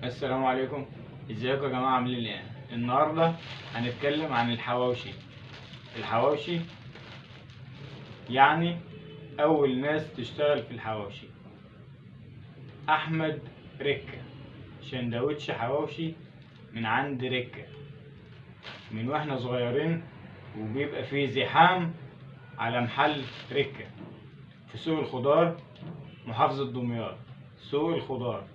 السلام عليكم. ازيكم يا جماعه؟ عاملين ايه؟ النهارده هنتكلم عن الحواوشي. الحواوشي يعني اول ناس تشتغل في الحواوشي احمد ركه. شندوتش حواوشي من عند ركه من واحنا صغيرين، وبيبقى فيه زحام على محل ركه في سوق الخضار، محافظه دمياط. سوق الخضار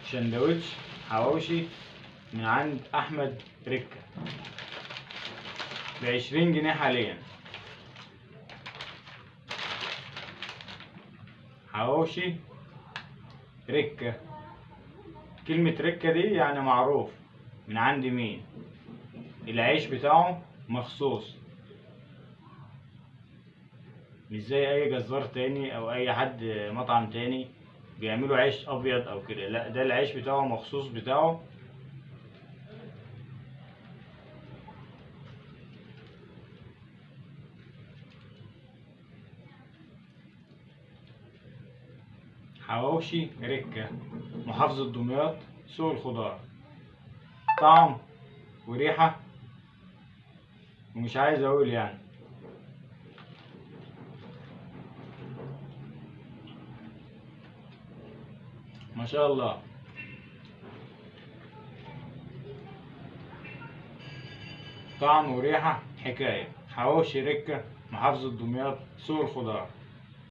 شندوتش حواوشي من عند احمد ركه ب20 جنيه حاليا. حواوشي ركه، كلمة ركه دي يعني معروف من عند مين. العيش بتاعه مخصوص، مش زي اي جزار تاني او اي حد مطعم تاني بيعملوا عيش ابيض او كده. لا، ده العيش بتاعه مخصوص بتاعه. حواوشي ركه، محافظة دمياط، سوق الخضار. طعم وريحة ومش عايز اقول يعني. ما شاء الله. طعم وريحة حكاية. حواوشي ركه، محافظة دمياط، سوق الخضار.